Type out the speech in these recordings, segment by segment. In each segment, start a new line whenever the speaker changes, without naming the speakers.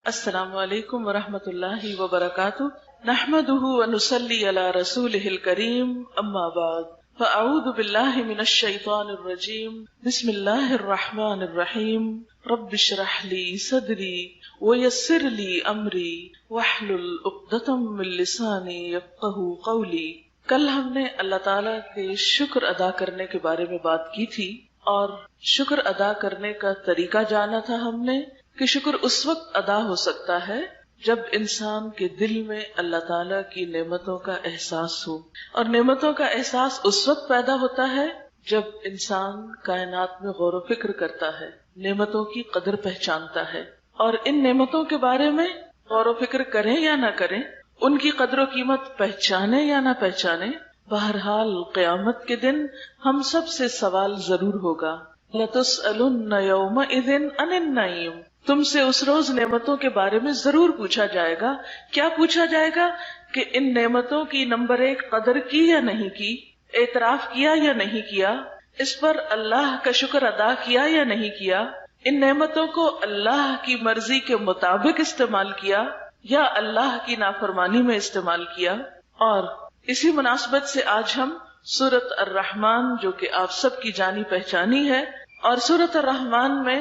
السلام علیکم ورحمۃ اللہ وبرکاتہ نحمده ونصلی علی رسولہ الکریم اما بعد فاعوذ باللہ من الشیطان الرجیم بسم اللہ الرحمن الرحیم رب اشرح لی صدری ویسر لی امری واحلل عقدۃ من لسانی یفقہوا قولی۔ کل ہم نے اللہ تعالیٰ کے شکر ادا کرنے کے بارے میں بات کی تھی اور شکر ادا کرنے کا طریقہ جانا تھا ہم نے کہ شکر اس وقت ادا ہو سکتا ہے جب انسان کے دل میں اللہ تعالیٰ کی نعمتوں کا احساس ہو، اور نعمتوں کا احساس اس وقت پیدا ہوتا ہے جب انسان کائنات میں غور و فکر کرتا ہے، نعمتوں کی قدر پہچانتا ہے، اور ان نعمتوں کے بارے میں غور و فکر کریں یا نہ کریں، ان کی قدر و قیمت پہچانے یا نہ پہچانے، بہرحال قیامت کے دن ہم سب سے سوال ضرور ہوگا۔ لَتُسْأَلُنَّ يَوْمَئِذٍ عَنِ النَّعِيمِ، تم سے اس روز نعمتوں کے بارے میں ضرور پوچھا جائے گا۔ کیا پوچھا جائے گا؟ کہ ان نعمتوں کی نمبر 1 قدر کی یا نہیں کی، اعتراف کیا یا نہیں کیا، اس پر اللہ کا شکر ادا کیا یا نہیں کیا، ان نعمتوں کو اللہ کی مرضی کے مطابق استعمال کیا یا اللہ کی نافرمانی میں استعمال کیا۔ اور اسی مناسبت سے آج ہم سورۃ الرحمن، جو کہ آپ سب کی جانی پہچانی ہے، اور سورۃ الرحمن میں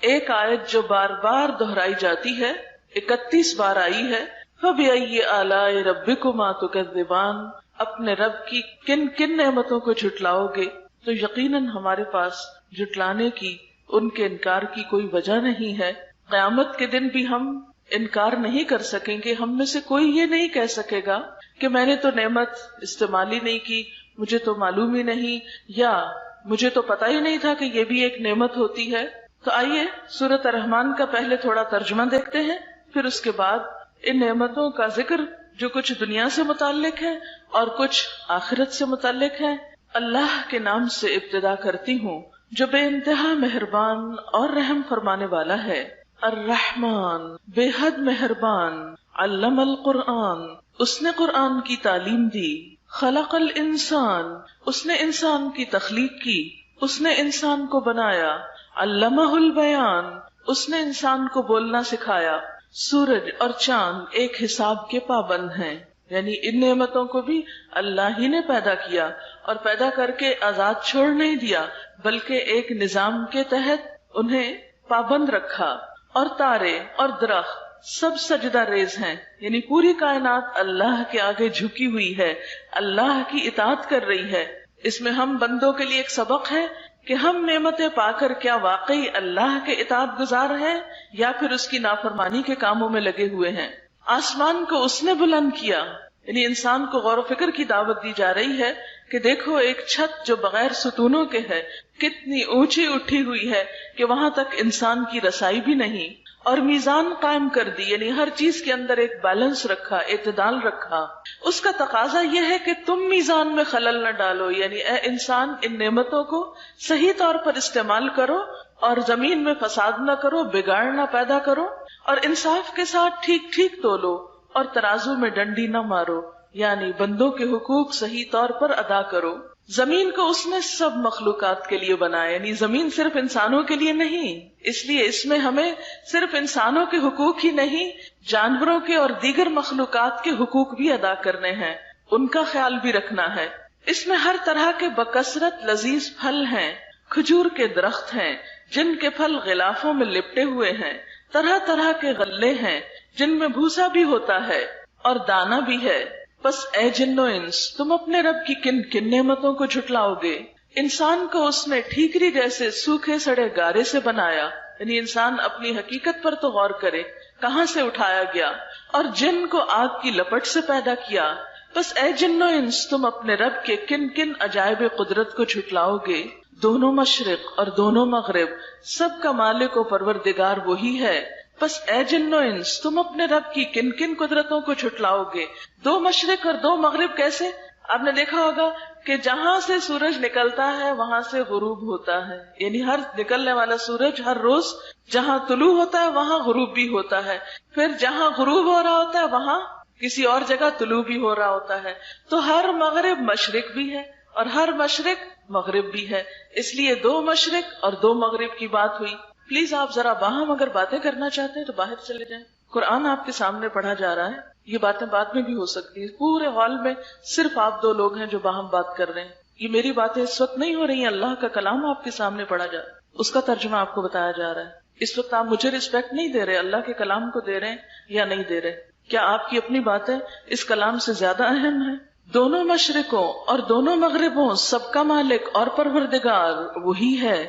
ایک آیت جو بار بار دہرائی جاتی ہے، 31 بار آئی ہے، فَبِأَيِّ آلَاءِ رَبِّكُمَا تُكَذِّبَانِ، اپنے رب کی کن کن نعمتوں کو جھٹلاؤ گے؟ تو یقیناً ہمارے پاس جھٹلانے کی، ان کے انکار کی کوئی وجہ نہیں ہے۔ قیامت کے دن بھی ہم انکار نہیں کر سکیں گے۔ ہم میں سے کوئی یہ نہیں کہہ سکے گا کہ میں نے تو نعمت استعمال ہی نہیں کی، مجھے تو معلوم ہی نہیں، یا مجھے تو پتہ ہی نہیں تھا کہ یہ بھی ایک نعمت ہوتی ہے۔ تو آئیے سورۃ الرحمن کا پہلے تھوڑا ترجمہ دیکھتے ہیں، پھر اس کے بعد ان نعمتوں کا ذکر جو کچھ دنیا سے متعلق ہے اور کچھ آخرت سے متعلق ہے۔ اللہ کے نام سے ابتدا کرتی ہوں جو بے انتہا مہربان اور رحم فرمانے والا ہے۔ الرحمن، بے حد مہربان، علم القرآن، اس نے قرآن کی تعلیم دی، خلق الانسان، اس نے انسان کی تخلیق کی، اس نے انسان کو بنایا، علمہ البیان، اس نے انسان کو بولنا سکھایا۔ سورج اور چاند ایک حساب کے پابند ہیں، یعنی ان نعمتوں کو بھی اللہ ہی نے پیدا کیا، اور پیدا کر کے آزاد چھوڑ نہیں دیا بلکہ ایک نظام کے تحت انہیں پابند رکھا۔ اور تارے اور درخت سب سجدہ ریز ہیں، یعنی پوری کائنات اللہ کے آگے جھکی ہوئی ہے، اللہ کی اطاعت کر رہی ہے۔ اس میں ہم بندوں کے لیے ایک سبق ہے کہ ہم نعمتیں پا کر کیا واقعی اللہ کے اطاعت گزار ہیں یا پھر اس کی نافرمانی کے کاموں میں لگے ہوئے ہیں۔ آسمان کو اس نے بلند کیا، یعنی انسان کو غور و فکر کی دعوت دی جا رہی ہے کہ دیکھو ایک چھت جو بغیر ستونوں کے ہے کتنی اونچی اٹھی ہوئی ہے کہ وہاں تک انسان کی رسائی بھی نہیں، اور میزان قائم کر دی، یعنی ہر چیز کے اندر ایک بیلنس رکھا، اعتدال رکھا۔ اس کا تقاضا یہ ہے کہ تم میزان میں خلل نہ ڈالو، یعنی اے انسان ان نعمتوں کو صحیح طور پر استعمال کرو اور زمین میں فساد نہ کرو، بگاڑ نہ پیدا کرو، اور انصاف کے ساتھ ٹھیک ٹھیک تولو اور ترازو میں ڈنڈی نہ مارو، یعنی بندوں کے حقوق صحیح طور پر ادا کرو۔ زمین کو اس نے سب مخلوقات کے لیے بنایا، یعنی زمین صرف انسانوں کے لیے نہیں، اس لیے اس میں ہمیں صرف انسانوں کے حقوق ہی نہیں، جانوروں کے اور دیگر مخلوقات کے حقوق بھی ادا کرنے ہیں، ان کا خیال بھی رکھنا ہے۔ اس میں ہر طرح کے بکثرت لذیذ پھل ہیں، کھجور کے درخت ہیں جن کے پھل غلافوں میں لپٹے ہوئے ہیں، طرح طرح کے غلے ہیں جن میں بھوسا بھی ہوتا ہے اور دانا بھی ہے۔ بس اے جن و انس، تم اپنے رب کی کن کن نعمتوں کو جھٹلاؤ گے؟ انسان کو اس نے ٹھیکری جیسے سوکھے سڑے گارے سے بنایا، یعنی انسان اپنی حقیقت پر تو غور کرے، کہاں سے اٹھایا گیا، اور جن کو آگ کی لپٹ سے پیدا کیا۔ بس اے جن و انس، تم اپنے رب کے کن کن عجائب قدرت کو جھٹلاؤ گے؟ دونوں مشرق اور دونوں مغرب، سب کا مالک و پروردگار وہی ہے۔ بس اے جن و انس، تم اپنے رب کی کن کن قدرتوں کو جھٹلاؤ گے؟ 2 مشرق اور 2 مغرب کیسے؟ آپ نے دیکھا ہوگا کہ جہاں سے سورج نکلتا ہے وہاں سے غروب ہوتا ہے، یعنی ہر نکلنے والا سورج ہر روز جہاں طلوع ہوتا ہے وہاں غروب بھی ہوتا ہے، پھر جہاں غروب ہو رہا ہوتا ہے وہاں کسی اور جگہ طلوع بھی ہو رہا ہوتا ہے۔ تو ہر مغرب مشرق بھی ہے اور ہر مشرق مغرب بھی ہے، اس لیے 2 مشرق اور 2 مغرب کی بات ہوئی۔ پلیز آپ ذرا باہم اگر باتیں کرنا چاہتے ہیں تو باہر چلے جائیں، قرآن آپ کے سامنے پڑھا جا رہا ہے، یہ باتیں بعد میں بھی ہو سکتی ہیں، پورے ہال میں صرف آپ دو لوگ ہیں جو باہم بات کر رہے ہیں، یہ میری باتیں اس وقت نہیں ہو رہی ہیں، اللہ کا کلام آپ کے سامنے پڑھا جا رہا ہے، اس کا ترجمہ آپ کو بتایا جا رہا ہے۔ اس وقت آپ مجھے رسپیکٹ نہیں دے رہے، اللہ کے کلام کو دے رہے ہیں یا نہیں دے رہے؟ کیا آپ کی اپنی باتیں اس کلام سے زیادہ اہم ہیں؟ دونوں مشرقوں اور دونوں مغربوں سب کا مالک اور پروردگار وہی ہے،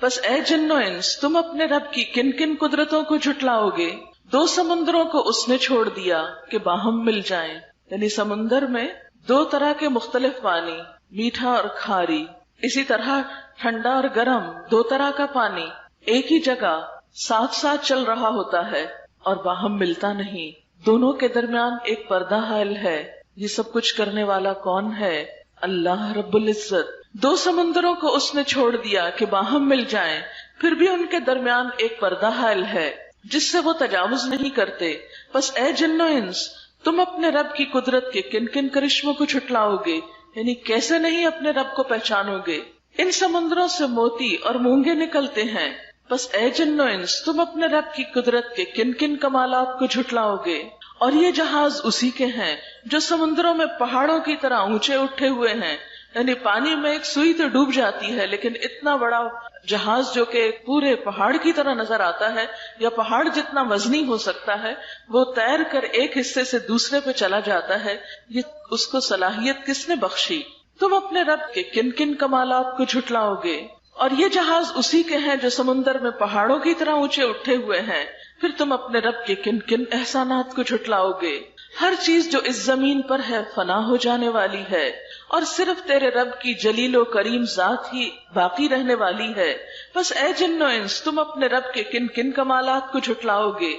بس اے جن و انس تم اپنے رب کی کن کن قدرتوں کو جھٹلاؤ گے؟ دو سمندروں کو اس نے چھوڑ دیا کہ باہم مل جائیں، یعنی سمندر میں دو طرح کے مختلف پانی، میٹھا اور کھاری، اسی طرح ٹھنڈا اور گرم دو طرح کا پانی ایک ہی جگہ ساتھ ساتھ چل رہا ہوتا ہے اور باہم ملتا نہیں، دونوں کے درمیان ایک پردہ حائل ہے۔ یہ سب کچھ کرنے والا کون ہے؟ اللہ رب العزت۔ دو سمندروں کو اس نے چھوڑ دیا کہ باہم مل جائیں، پھر بھی ان کے درمیان ایک پردہ حائل ہے جس سے وہ تجاوز نہیں کرتے، بس اے جن و انس تم اپنے رب کی قدرت کے کن کن کرشموں کو جھٹلاؤ گے، یعنی کیسے نہیں اپنے رب کو پہچانو گے؟ ان سمندروں سے موتی اور مونگے نکلتے ہیں، بس اے جن و انس تم اپنے رب کی قدرت کے کن کن کمالات کو جھٹلاؤ گے؟ اور یہ جہاز اسی کے ہیں جو سمندروں میں پہاڑوں کی طرح اونچے اٹھے ہوئے ہیں، یعنی پانی میں ایک سوئی تو ڈوب جاتی ہے لیکن اتنا بڑا جہاز جو کہ پورے پہاڑ کی طرح نظر آتا ہے یا پہاڑ جتنا وزنی ہو سکتا ہے، وہ تیر کر ایک حصے سے دوسرے پہ چلا جاتا ہے، یہ اس کو صلاحیت کس نے بخشی؟ تم اپنے رب کے کن کن کمالات کو جھٹلاؤ گے؟ اور یہ جہاز اسی کے ہیں جو سمندر میں پہاڑوں کی طرح اونچے اٹھے ہوئے ہیں، پھر تم اپنے رب کے کن کن احسانات کو جھٹلاؤ گے؟ ہر چیز جو اس زمین پر ہے فنا ہو جانے والی ہے، اور صرف تیرے رب کی جلیل و کریم ذات ہی باقی رہنے والی ہے، بس اے جن و انس تم اپنے رب کے کن کن کمالات کو جھٹلاؤ گے؟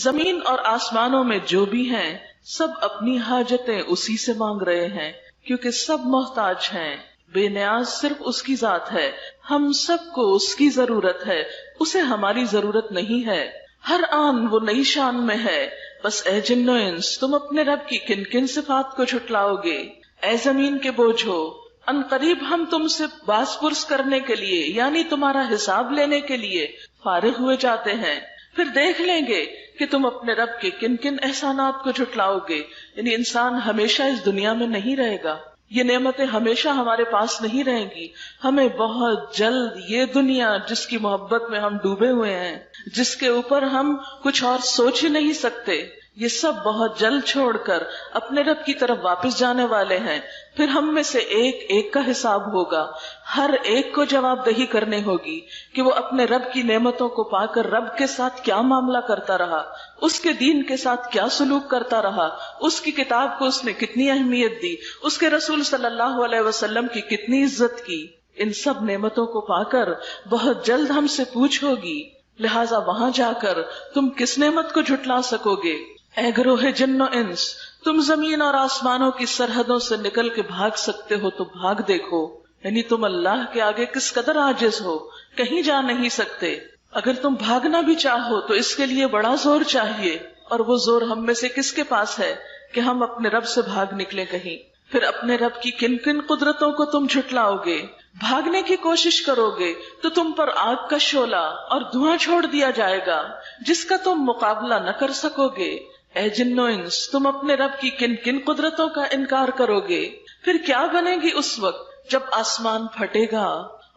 زمین اور آسمانوں میں جو بھی ہیں سب اپنی حاجتیں اسی سے مانگ رہے ہیں، کیونکہ سب محتاج ہیں، بے نیاز صرف اس کی ذات ہے، ہم سب کو اس کی ضرورت ہے، اسے ہماری ضرورت نہیں ہے، ہر آن وہ نئی شان میں ہے، بس اے جن و انس تم اپنے رب کی کن کن صفات کو جھٹلاؤ گے؟ اے زمین کے بوجھو، ان قریب ہم تم سے باز پرس کرنے کے لیے یعنی تمہارا حساب لینے کے لیے فارغ ہوئے جاتے ہیں، پھر دیکھ لیں گے کہ تم اپنے رب کے کن کن احسانات کو جھٹلاؤ گے۔ یعنی انسان ہمیشہ اس دنیا میں نہیں رہے گا، یہ نعمتیں ہمیشہ ہمارے پاس نہیں رہیں گی، ہمیں بہت جلد یہ دنیا جس کی محبت میں ہم ڈوبے ہوئے ہیں، جس کے اوپر ہم کچھ اور سوچ ہی نہیں سکتے، یہ سب بہت جلد چھوڑ کر اپنے رب کی طرف واپس جانے والے ہیں، پھر ہم میں سے ایک ایک کا حساب ہوگا، ہر ایک کو جواب دہی کرنے ہوگی کہ وہ اپنے رب کی نعمتوں کو پا کر رب کے ساتھ کیا معاملہ کرتا رہا، اس کے دین کے ساتھ کیا سلوک کرتا رہا، اس کی کتاب کو اس نے کتنی اہمیت دی، اس کے رسول صلی اللہ علیہ وسلم کی کتنی عزت کی۔ ان سب نعمتوں کو پا کر بہت جلد ہم سے پوچھ ہوگی، لہٰذا وہاں جا کر تم کس نعمت کو جھٹلا سکو گے؟ اے گروہ جن و انس، تم زمین اور آسمانوں کی سرحدوں سے نکل کے بھاگ سکتے ہو تو بھاگ دیکھو، یعنی تم اللہ کے آگے کس قدر عاجز ہو، کہیں جا نہیں سکتے، اگر تم بھاگنا بھی چاہو تو اس کے لیے بڑا زور چاہیے، اور وہ زور ہم میں سے کس کے پاس ہے کہ ہم اپنے رب سے بھاگ نکلے کہیں؟ پھر اپنے رب کی کن کن قدرتوں کو تم جھٹلاؤ گے؟ بھاگنے کی کوشش کرو گے تو تم پر آگ کا شعلہ اور دھواں چھوڑ دیا جائے گا جس کا تم مقابلہ نہ کر سکو گے۔ اے جن و انس، تم اپنے رب کی کن کن قدرتوں کا انکار کرو گے؟ پھر کیا بنے گی اس وقت جب آسمان پھٹے گا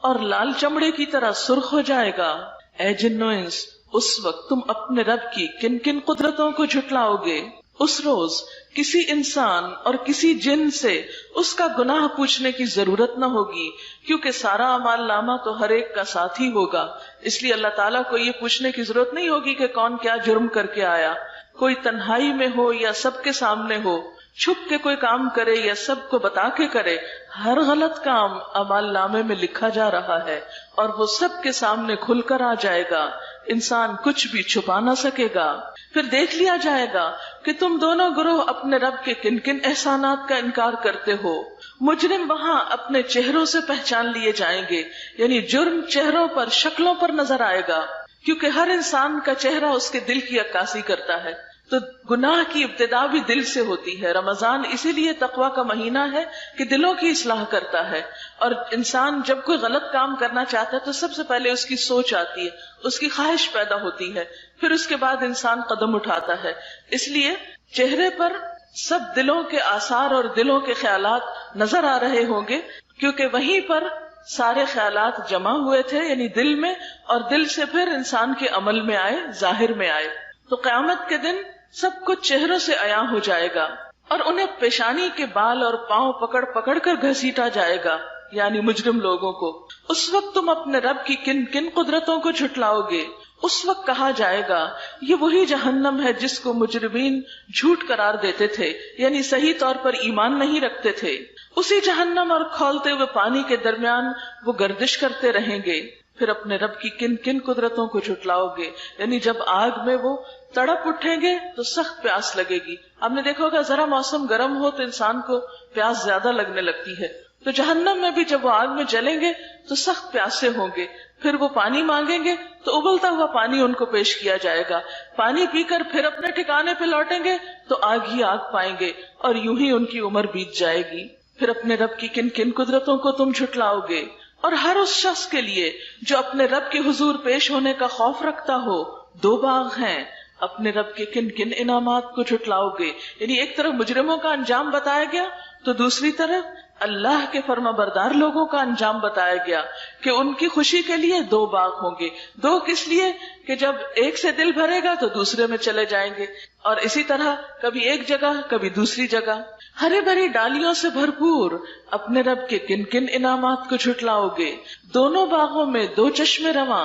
اور لال چمڑے کی طرح سرخ ہو جائے گا؟ اے جن و انس، اس وقت تم اپنے رب کی کن کن قدرتوں کو جھٹلاؤ گے؟ اس روز کسی انسان اور کسی جن سے اس کا گناہ پوچھنے کی ضرورت نہ ہوگی، کیونکہ سارا اعمال نامہ تو ہر ایک کا ساتھ ہی ہوگا، اس لیے اللہ تعالیٰ کو یہ پوچھنے کی ضرورت نہیں ہوگی کہ کون کیا جرم کر کے آیا، کوئی تنہائی میں ہو یا سب کے سامنے ہو، چھپ کے کوئی کام کرے یا سب کو بتا کے کرے، ہر غلط کام اعمال نامے میں لکھا جا رہا ہے اور وہ سب کے سامنے کھل کر آ جائے گا، انسان کچھ بھی چھپا نہ سکے گا۔ پھر دیکھ لیا جائے گا کہ تم دونوں گروہ اپنے رب کے کن کن احسانات کا انکار کرتے ہو۔ مجرم وہاں اپنے چہروں سے پہچان لیے جائیں گے، یعنی جرم چہروں پر، شکلوں پر نظر آئے گا، کیونکہ ہر انسان کا چہرہ اس کے دل کی عکاسی کرتا ہے، تو گناہ کی ابتدا بھی دل سے ہوتی ہے۔ رمضان اسی لیے تقویٰ کا مہینہ ہے کہ دلوں کی اصلاح کرتا ہے، اور انسان جب کوئی غلط کام کرنا چاہتا ہے تو سب سے پہلے اس کی سوچ آتی ہے، اس کی خواہش پیدا ہوتی ہے پھر اس کے بعد انسان قدم اٹھاتا ہے. اس لیے چہرے پر سب دلوں کے آثار اور دلوں کے خیالات نظر آ رہے ہوں گے، کیونکہ وہیں پر سارے خیالات جمع ہوئے تھے، یعنی دل میں، اور دل سے پھر انسان کے عمل میں آئے، ظاہر میں آئے. تو قیامت کے دن سب کچھ چہروں سے عیاں ہو جائے گا، اور انہیں پیشانی کے بال اور پاؤں پکڑ پکڑ کر گھسیٹا جائے گا، یعنی مجرم لوگوں کو. اس وقت تم اپنے رب کی کن کن قدرتوں کو جھٹلاؤ گے؟ اس وقت کہا جائے گا یہ وہی جہنم ہے جس کو مجرمین جھوٹ قرار دیتے تھے، یعنی صحیح طور پر ایمان نہیں رکھتے تھے. اسی جہنم اور کھولتے ہوئے پانی کے درمیان وہ گردش کرتے رہیں گے. پھر اپنے رب کی کن کن قدرتوں کو جھٹلاؤ گے، یعنی جب آگ میں وہ تڑپ اٹھیں گے تو سخت پیاس لگے گی. آپ نے دیکھا ہوگا ذرا موسم گرم ہو تو انسان کو پیاس زیادہ لگنے لگتی ہے. تو جہنم میں بھی جب وہ آگ میں جلیں گے تو سخت پیاسے ہوں گے. پھر وہ پانی مانگیں گے تو ابلتا ہوا پانی ان کو پیش کیا جائے گا. پانی پی کر پھر اپنے ٹھکانے پہ لوٹیں گے تو آگ ہی آگ پائیں گے، اور یوں ہی ان کی عمر بیت جائے گی. پھر اپنے رب کی کن کن قدرتوں کو تم جھٹلاؤ گے؟ اور ہر اس شخص کے لیے جو اپنے رب کے حضور پیش ہونے کا خوف رکھتا ہو 2 باغ ہیں. اپنے رب کے کن کن انعامات کو جھٹلاؤ گے؟ یعنی ایک طرف مجرموں کا انجام بتایا گیا تو دوسری طرف اللہ کے فرما بردار لوگوں کا انجام بتایا گیا کہ ان کی خوشی کے لیے 2 باغ ہوں گے. 2 کس لیے؟ کہ جب ایک سے دل بھرے گا تو دوسرے میں چلے جائیں گے، اور اسی طرح کبھی ایک جگہ کبھی دوسری جگہ. ہری بھری ڈالیوں سے بھرپور اپنے رب کے کن کن انعامات کو جھٹلاؤ گے؟ دونوں باغوں میں 2 چشمے رواں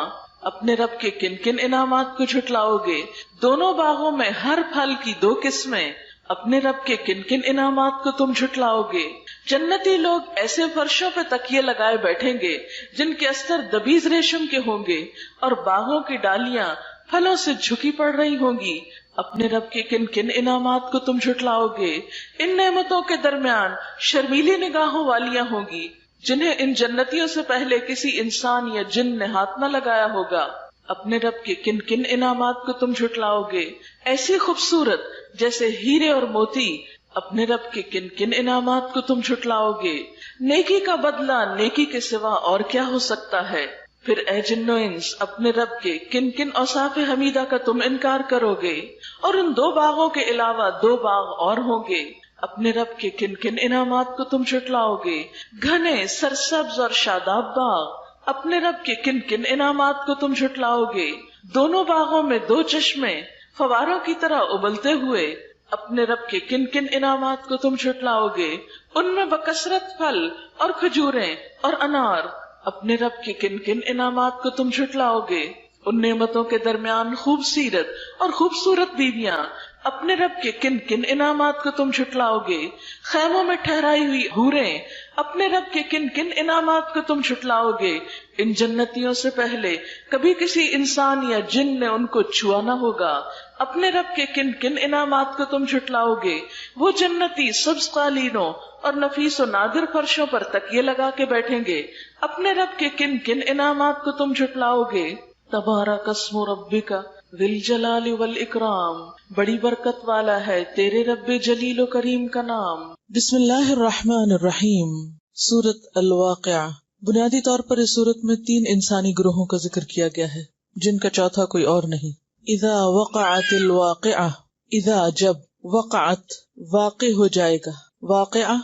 اپنے رب کے کن کن انعامات کو جھٹلاؤ گے؟ دونوں باغوں میں ہر پھل کی 2 قسمیں اپنے رب کے کن کن انعامات کو تم جھٹلاؤ گے؟ جنتی لوگ ایسے فرشوں پہ تکیے لگائے بیٹھیں گے جن کے استر دبیز ریشم کے ہوں گے، اور باغوں کی ڈالیاں پھلوں سے جھکی پڑ رہی ہوں گی. اپنے رب کے کن کن انعامات کو تم جھٹلاؤ گے؟ ان نعمتوں کے درمیان شرمیلی نگاہوں والیاں ہوں گی جنہیں ان جنتیوں سے پہلے کسی انسان یا جن نے ہاتھ نہ لگایا ہوگا. اپنے رب کے کن کن انعامات کو تم جھٹلاؤ گے؟ ایسی خوبصورت جیسے ہیرے اور موتی اپنے رب کے کن کن انعامات کو تم جھٹلاؤ گے؟ نیکی کا بدلہ نیکی کے سوا اور کیا ہو سکتا ہے؟ پھر اے جن و انس اپنے رب کے کن کن اوصاف حمیدہ کا تم انکار کرو گے؟ اور ان 2 باغوں کے علاوہ 2 باغ اور ہوں گے. اپنے رب کے کن کن انعامات کو تم جھٹلاؤ گے؟ گھنے سرسبز اور شاداب باغ اپنے رب کے کن کن انعامات کو تم جھٹلاؤ گے؟ دونوں باغوں میں 2 چشمے فواروں کی طرح ابلتے ہوئے اپنے رب کے کن کن انعامات کو تم جھٹلاؤ گے؟ ان میں بکثرت پھل اور کھجوریں اور انار اپنے رب کے کن کن انعامات کو تم جھٹلاؤ گے؟ ان نعمتوں کے درمیان خوب سیرت اور خوبصورت بیویاں اپنے رب کے کن کن انعامات کو تم جھٹلاؤ گے؟ خیموں میں ٹھہرائی ہوئی حوریں اپنے رب کے کن کن انعامات کو تم جھٹلاؤ گے؟ ان جنتیوں سے پہلے کبھی کسی انسان یا جن نے ان کو چھوا نہ ہوگا. اپنے رب کے کن کن انعامات کو تم جھٹلاؤ گے؟ وہ جنتی سبز قالینوں اور نفیس و نادر فرشوں پر تکیے لگا کے بیٹھیں گے. اپنے رب کے کن کن انعامات کو تم جھٹلاؤ گے؟ تبارک اسم ربک ذی الجلال والاکرام، بڑی برکت والا ہے تیرے رب جلیل و کریم کا نام. بسم اللہ الرحمن الرحیم. سورۃ الواقعہ. بنیادی طور پر اس سورت میں 3 انسانی گروہوں کا ذکر کیا گیا ہے جن کا چوتھا کوئی اور نہیں. اذا وقعت الواقعہ، اذا جب، وقعت واقع ہو جائے گا، واقعہ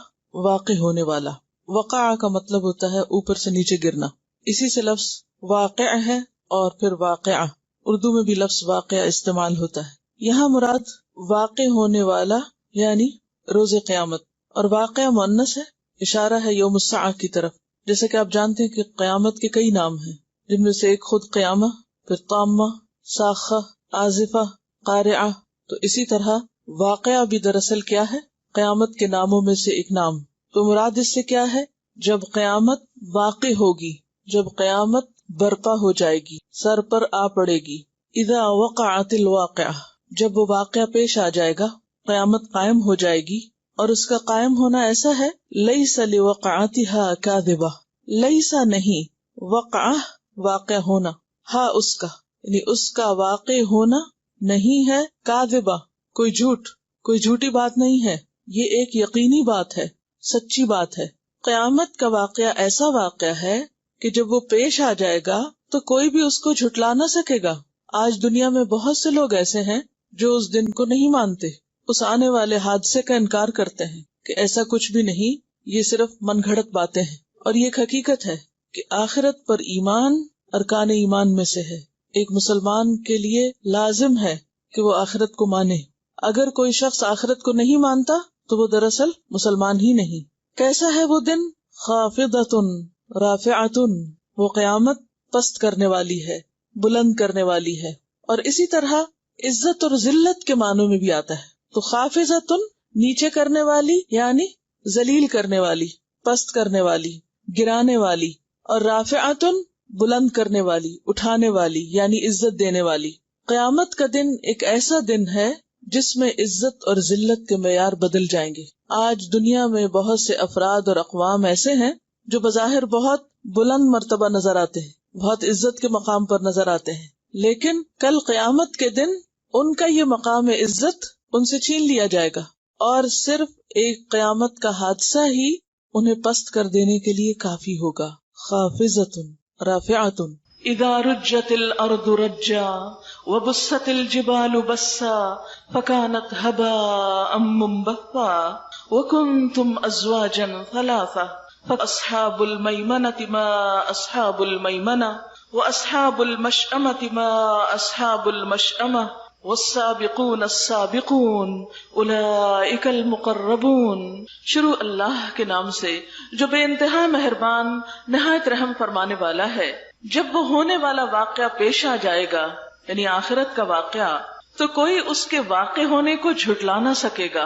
واقع ہونے والا. وقع کا مطلب ہوتا ہے اوپر سے نیچے گرنا، اسی سے لفظ واقع ہے اور پھر واقعہ. اردو میں بھی لفظ واقعہ استعمال ہوتا ہے. یہاں مراد واقع ہونے والا یعنی روز قیامت، اور واقعہ مؤنث ہے، اشارہ ہے یوم الساعہ کی طرف. جیسے کہ آپ جانتے ہیں کہ قیامت کے کئی نام ہیں جن میں سے ایک خود قیامہ، پھر طامہ، ساخہ، آزفہ، قارعہ. تو اسی طرح واقعہ بھی دراصل کیا ہے؟ قیامت کے ناموں میں سے ایک نام. تو مراد اس سے کیا ہے؟ جب قیامت واقع ہوگی، جب قیامت برپا ہو جائے گی، سر پر آ پڑے گی. اذا وقعت الواقعہ، جب وہ واقعہ پیش آ جائے گا، قیامت قائم ہو جائے گی. اور اس کا قائم ہونا ایسا ہے، لیس لوقعتها کاذبہ، لیسا نہیں، وقعہ واقع ہونا، ہا اس کا یعنی اس کا واقع ہونا نہیں ہے، کاذبہ کوئی جھوٹ، کوئی جھوٹی بات نہیں ہے، یہ ایک یقینی بات ہے، سچی بات ہے. قیامت کا واقعہ ایسا واقعہ ہے کہ جب وہ پیش آ جائے گا تو کوئی بھی اس کو جھٹلا نہ سکے گا. آج دنیا میں بہت سے لوگ ایسے ہیں جو اس دن کو نہیں مانتے، اس آنے والے حادثے کا انکار کرتے ہیں کہ ایسا کچھ بھی نہیں، یہ صرف من گھڑت باتیں ہیں۔ اور یہ ایک حقیقت ہے کہ آخرت پر ایمان ارکان ایمان میں سے ہے۔ ایک مسلمان کے لیے لازم ہے کہ وہ آخرت کو مانے۔ اگر کوئی شخص آخرت کو نہیں مانتا تو وہ دراصل مسلمان ہی نہیں۔ کیسا ہے وہ دن؟ خافضۃ رافعۃ، وہ قیامت پست کرنے والی ہے، بلند کرنے والی ہے۔ اور اسی طرح عزت اور ذلت کے معنوں میں بھی آتا ہے۔ تو خافضۃ نیچے کرنے والی یعنی ذلیل کرنے والی، پست کرنے والی، گرانے والی، اور رافعۃ بلند کرنے والی، اٹھانے والی یعنی عزت دینے والی۔ قیامت کا دن ایک ایسا دن ہے جس میں عزت اور ذلت کے معیار بدل جائیں گے۔ آج دنیا میں بہت سے افراد اور اقوام ایسے ہیں جو بظاہر بہت بلند مرتبہ نظر آتے ہیں، بہت عزت کے مقام پر نظر آتے ہیں، لیکن کل قیامت کے دن ان کا یہ مقام عزت ان سے چھین لیا جائے گا، اور صرف ایک قیامت کا حادثہ ہی انہیں پست کر دینے کے لیے کافی ہوگا۔ خافضۃ رافعۃ اذا رجت الارض رجا وبست الجبال بسا فكانت هباء منبثا وكنتم ازواجا ثلاثا فاصحاب الميمنة ما اصحاب الميمنة واصحاب المشأمة ما اصحاب المشأمة والسابقون السابقون اولئک المقربون۔ شروع اللہ کے نام سے جو بے انتہا مہربان نہایت رحم فرمانے والا ہے۔ جب وہ ہونے والا واقعہ پیش آ جائے گا، یعنی آخرت کا واقعہ، تو کوئی اس کے واقع ہونے کو جھٹلا نہ سکے گا۔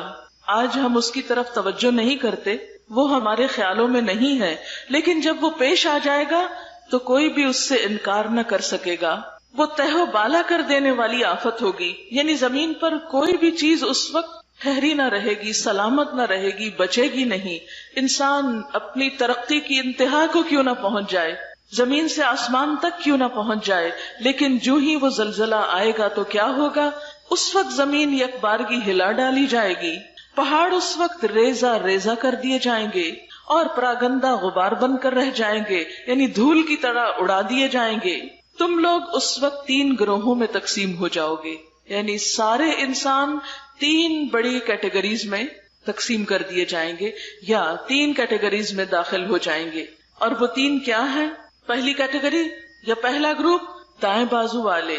آج ہم اس کی طرف توجہ نہیں کرتے، وہ ہمارے خیالوں میں نہیں ہے، لیکن جب وہ پیش آ جائے گا تو کوئی بھی اس سے انکار نہ کر سکے گا۔ وہ تہ و بالا کر دینے والی آفت ہوگی، یعنی زمین پر کوئی بھی چیز اس وقت ٹھہری نہ رہے گی، سلامت نہ رہے گی، بچے گی نہیں۔ انسان اپنی ترقی کی انتہا کو کیوں نہ پہنچ جائے، زمین سے آسمان تک کیوں نہ پہنچ جائے، لیکن جو ہی وہ زلزلہ آئے گا تو کیا ہوگا؟ اس وقت زمین یک بارگی ہلا ڈالی جائے گی، پہاڑ اس وقت ریزہ ریزہ کر دیے جائیں گے، اور پراگندہ غبار بن کر رہ جائیں گے، یعنی دھول کی طرح اڑا دیے جائیں گے۔ تم لوگ اس وقت 3 گروہوں میں تقسیم ہو جاؤ گے، یعنی سارے انسان 3 بڑی کیٹیگریز میں تقسیم کر دیے جائیں گے، یا 3 کیٹیگریز میں داخل ہو جائیں گے۔ اور وہ 3 کیا ہیں؟ پہلی کیٹیگری یا پہلا گروپ دائیں بازو والے،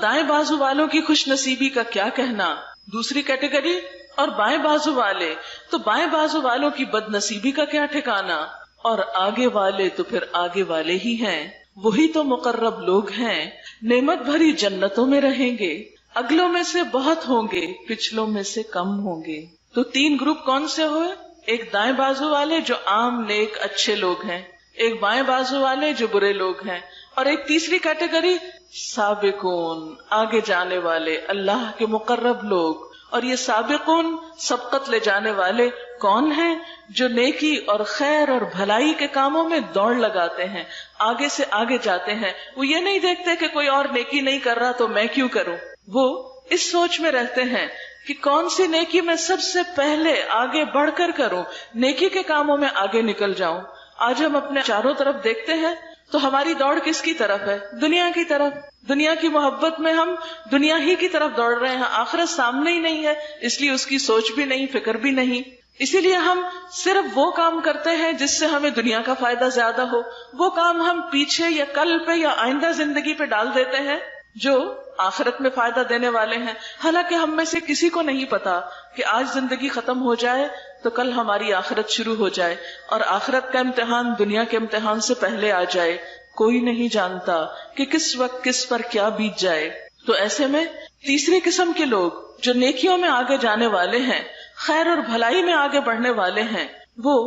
دائیں بازو والوں کی خوش نصیبی کا کیا کہنا۔ دوسری کیٹیگری اور بائیں بازو والے، تو بائیں بازو والوں کی بد نصیبی کا کیا ٹھکانا۔ اور آگے والے تو پھر آگے والے ہی ہیں، وہی تو مقرب لوگ ہیں، نعمت بھری جنتوں میں رہیں گے، اگلوں میں سے بہت ہوں گے، پچھلوں میں سے کم ہوں گے۔ تو 3 گروپ کون سے ہوئے؟ ایک دائیں بازو والے جو عام نیک اچھے لوگ ہیں، ایک بائیں بازو والے جو برے لوگ ہیں، اور ایک تیسری کیٹیگری سابقون، آگے جانے والے، اللہ کے مقرب لوگ۔ اور یہ سابقون، سبقت لے جانے والے کون ہیں؟ جو نیکی اور خیر اور بھلائی کے کاموں میں دوڑ لگاتے ہیں، آگے سے آگے جاتے ہیں۔ وہ یہ نہیں دیکھتے کہ کوئی اور نیکی نہیں کر رہا تو میں کیوں کروں، وہ اس سوچ میں رہتے ہیں کہ کون سی نیکی میں سب سے پہلے آگے بڑھ کر کروں، نیکی کے کاموں میں آگے نکل جاؤں۔ آج ہم اپنے چاروں طرف دیکھتے ہیں تو ہماری دوڑ کس کی طرف ہے؟ دنیا کی طرف۔ دنیا کی محبت میں ہم دنیا ہی کی طرف دوڑ رہے ہیں، آخرت سامنے ہی نہیں ہے، اس لیے اس کی سوچ بھی نہیں، فکر بھی نہیں۔ اسی لیے ہم صرف وہ کام کرتے ہیں جس سے ہمیں دنیا کا فائدہ زیادہ ہو، وہ کام ہم پیچھے یا کل پہ یا آئندہ زندگی پہ ڈال دیتے ہیں جو آخرت میں فائدہ دینے والے ہیں۔ حالانکہ ہم میں سے کسی کو نہیں پتا کہ آج زندگی ختم ہو جائے تو کل ہماری آخرت شروع ہو جائے، اور آخرت کا امتحان دنیا کے امتحان سے پہلے آ جائے۔ کوئی نہیں جانتا کہ کس وقت کس پر کیا بیت جائے۔ تو ایسے میں تیسری قسم کے لوگ جو نیکیوں میں آگے جانے والے ہیں، خیر اور بھلائی میں آگے بڑھنے والے ہیں، وہ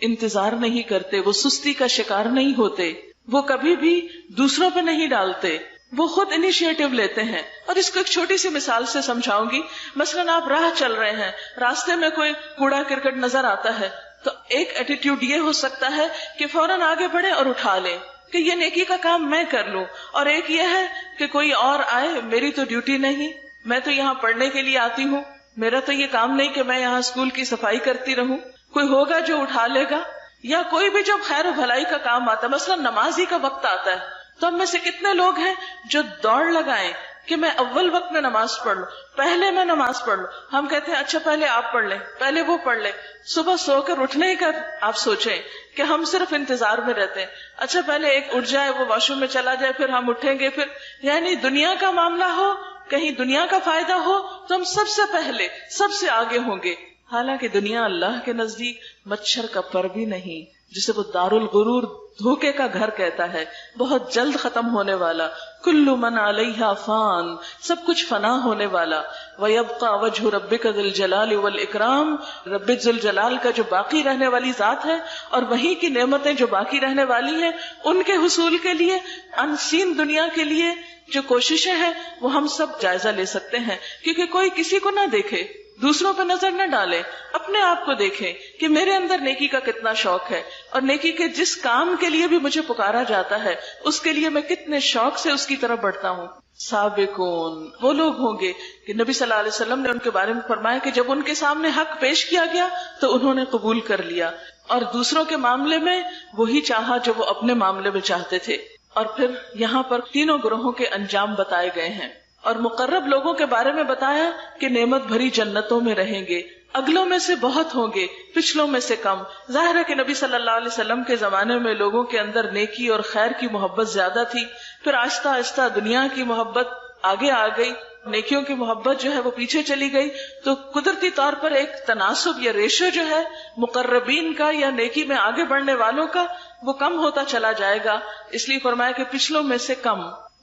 انتظار نہیں کرتے، وہ سستی کا شکار نہیں ہوتے، وہ کبھی بھی دوسروں پہ نہیں ڈالتے، وہ خود انیشیٹو لیتے ہیں۔ اور اس کو ایک چھوٹی سی مثال سے سمجھاؤں گی۔ مثلاً آپ راہ چل رہے ہیں، راستے میں کوئی کوڑا کرکٹ نظر آتا ہے تو ایک ایٹیٹیوڈ یہ ہو سکتا ہے کہ فوراً آگے بڑھیں اور اٹھا لیں کہ یہ نیکی کا کام میں کر لوں، اور ایک یہ ہے کہ کوئی اور آئے، میری تو ڈیوٹی نہیں، میں تو یہاں پڑھنے کے لیے آتی ہوں، میرا تو یہ کام نہیں کہ میں یہاں اسکول کی صفائی کرتی رہوں، کوئی ہوگا جو اٹھا لے گا۔ یا کوئی بھی جب خیر و بھلائی کا کام آتا ہے، مثلا نماز ہی کا وقت آتا ہے تو ہم میں سے کتنے لوگ ہیں جو دوڑ لگائیں کہ میں اول وقت میں نماز پڑھ لوں، پہلے میں نماز پڑھ لوں. ہم کہتے ہیں اچھا پہلے آپ پڑھ لیں، پہلے وہ پڑھ لیں. صبح سو کر اٹھنے کا آپ سوچیں کہ ہم صرف انتظار میں رہتے ہیں. اچھا پہلے ایک اٹھ جائے، وہ واش روم میں چلا جائے، پھر ہم اٹھیں گے. پھر یعنی دنیا کا معاملہ ہو، کہیں دنیا کا فائدہ ہو تو ہم سب سے پہلے سب سے آگے ہوں گے. حالانکہ دنیا اللہ کے نزدیک مچھر کا پر بھی نہیں، جسے وہ دار الغرور دھوکے کا گھر کہتا ہے، بہت جلد ختم ہونے والا. کل من علیہا فان، سب کچھ فنا ہونے والا. وَيَبْقَى وَجْهُ رَبِّكَ ذِي الْجَلَالِ وَالْإِكْرَامِ، رب ذی الجلال کا جو باقی رہنے والی ذات ہے اور وہی کی نعمتیں جو باقی رہنے والی ہیں، ان کے حصول کے لیے، انسین دنیا کے لیے جو کوششیں ہیں وہ ہم سب جائزہ لے سکتے ہیں. کیونکہ کوئی کسی کو نہ دیکھے، دوسروں پہ نظر نہ ڈالے، اپنے آپ کو دیکھیں کہ میرے اندر نیکی کا کتنا شوق ہے، اور نیکی کے جس کام کے لیے بھی مجھے پکارا جاتا ہے اس کے لیے میں کتنے شوق سے اس کی طرف بڑھتا ہوں. سابقون وہ لوگ ہوں گے کہ نبی صلی اللہ علیہ وسلم نے ان کے بارے میں فرمایا کہ جب ان کے سامنے حق پیش کیا گیا تو انہوں نے قبول کر لیا، اور دوسروں کے معاملے میں وہی چاہا جو وہ اپنے معاملے میں چاہتے تھے. اور پھر یہاں پر تینوں گروہوں کے انجام بتائے گئے ہیں، اور مقرب لوگوں کے بارے میں بتایا کہ نعمت بھری جنتوں میں رہیں گے. اگلوں میں سے بہت ہوں گے، پچھلوں میں سے کم. ظاہر ہے کہ نبی صلی اللہ علیہ وسلم کے زمانے میں لوگوں کے اندر نیکی اور خیر کی محبت زیادہ تھی. پھر آہستہ آہستہ دنیا کی محبت آگے آ گئی، نیکیوں کی محبت جو ہے وہ پیچھے چلی گئی. تو قدرتی طور پر ایک تناسب یا ریشو جو ہے مقربین کا یا نیکی میں آگے بڑھنے والوں کا، وہ کم ہوتا چلا جائے گا. اس لیے فرمایا کہ پچھلوں میں سے کم.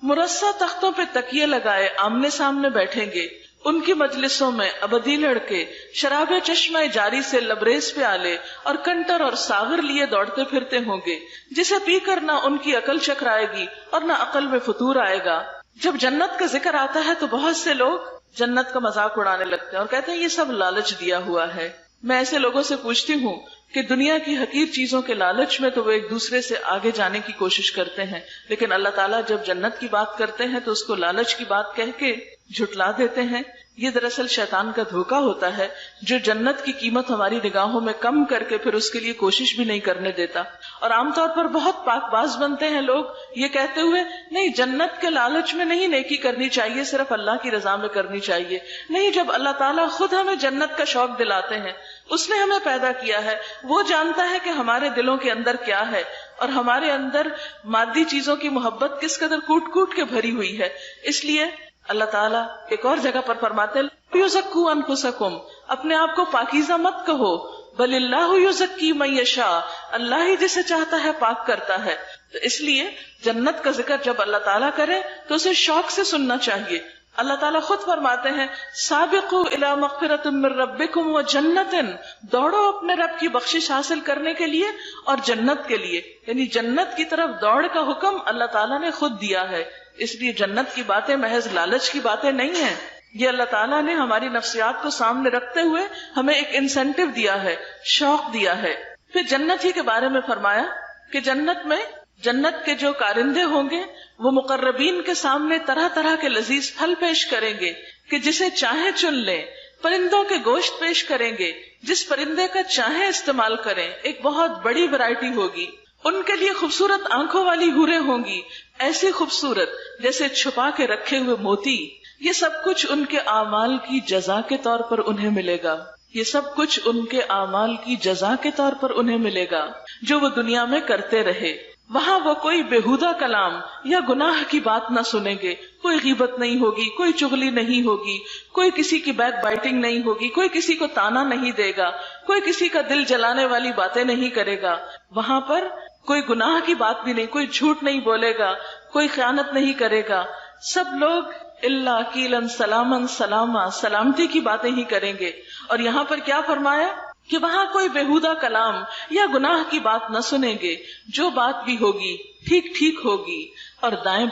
مرصع تختوں پہ تکیے لگائے آمنے سامنے بیٹھیں گے، ان کی مجلسوں میں ابدی لڑکے شراب چشمہ جاری سے لبریز پیالے اور کنٹر اور ساغر لیے دوڑتے پھرتے ہوں گے، جسے پی کر نہ ان کی عقل چکرائے گی اور نہ عقل میں فطور آئے گا. جب جنت کا ذکر آتا ہے تو بہت سے لوگ جنت کا مذاق اڑانے لگتے ہیں اور کہتے ہیں یہ سب لالچ دیا ہوا ہے. میں ایسے لوگوں سے پوچھتی ہوں کہ دنیا کی حقیر چیزوں کے لالچ میں تو وہ ایک دوسرے سے آگے جانے کی کوشش کرتے ہیں، لیکن اللہ تعالیٰ جب جنت کی بات کرتے ہیں تو اس کو لالچ کی بات کہہ کے جھٹلا دیتے ہیں. یہ دراصل شیطان کا دھوکہ ہوتا ہے جو جنت کی قیمت ہماری نگاہوں میں کم کر کے پھر اس کے لیے کوشش بھی نہیں کرنے دیتا. اور عام طور پر بہت پاک باز بنتے ہیں لوگ یہ کہتے ہوئے نہیں جنت کے لالچ میں نہیں نیکی کرنی چاہیے، صرف اللہ کی رضا میں کرنی چاہیے. نہیں، جب اللہ تعالیٰ خود ہمیں جنت کا شوق دلاتے ہیں، اس نے ہمیں پیدا کیا ہے، وہ جانتا ہے کہ ہمارے دلوں کے اندر کیا ہے اور ہمارے اندر مادی چیزوں کی محبت کس قدر کوٹ کوٹ کے بھری ہوئی ہے. اس لیے اللہ تعالیٰ ایک اور جگہ پر فرماتے ہیں یزکوا انفسکم، اپنے آپ کو پاکیزہ مت کہو، بل اللہ یزکی من یشاء، اللہ ہی جسے چاہتا ہے پاک کرتا ہے. تو اس لیے جنت کا ذکر جب اللہ تعالیٰ کرے تو اسے شوق سے سننا چاہیے. اللہ تعالیٰ خود فرماتے ہیں سابقوا الی مغفرۃ من ربکم وجنۃ، دوڑو اپنے رب کی بخشش حاصل کرنے کے لیے اور جنت کے لیے. یعنی جنت کی طرف دوڑ کا حکم اللہ تعالیٰ نے خود دیا ہے. اس لیے جنت کی باتیں محض لالچ کی باتیں نہیں ہیں، یہ اللہ تعالیٰ نے ہماری نفسیات کو سامنے رکھتے ہوئے ہمیں ایک انسینٹیو دیا ہے، شوق دیا ہے. پھر جنت ہی کے بارے میں فرمایا کہ جنت کے جو کارندے ہوں گے وہ مقربین کے سامنے طرح طرح کے لذیذ پھل پیش کریں گے کہ جسے چاہیں چن لیں. پرندوں کے گوشت پیش کریں گے، جس پرندے کا چاہیں استعمال کریں. ایک بہت بڑی ویرائٹی ہوگی. ان کے لیے خوبصورت آنکھوں والی حوریں ہوں گی، ایسی خوبصورت جیسے چھپا کے رکھے ہوئے موتی. یہ سب کچھ ان کے اعمال کی جزا کے طور پر انہیں ملے گا. یہ سب کچھ ان کے اعمال کی جزا کے طور پر انہیں ملے گا جو وہ دنیا میں کرتے رہے. وہاں وہ کوئی بےہودہ کلام یا گناہ کی بات نہ سنیں گے. کوئی غیبت نہیں ہوگی، کوئی چغلی نہیں ہوگی، کوئی کسی کی بیک بائٹنگ نہیں ہوگی، کوئی کسی کو تانا نہیں دے گا، کوئی کسی کا دل جلانے والی باتیں نہیں کرے گا. وہاں پر کوئی گناہ کی بات بھی نہیں، کوئی جھوٹ نہیں بولے گا، کوئی خیانت نہیں کرے گا. سب لوگ اللہ قیلن سلامن سلاما، سلامتی کی باتیں ہی کریں گے. اور یہاں پر کیا فرمایا کہ وہاں کوئی بےہودہ کلام یا گناہ کی بات نہ سنیں گے. جو بات بھی ہوگی ٹھیک ٹھیک ہوگی. اور دائیں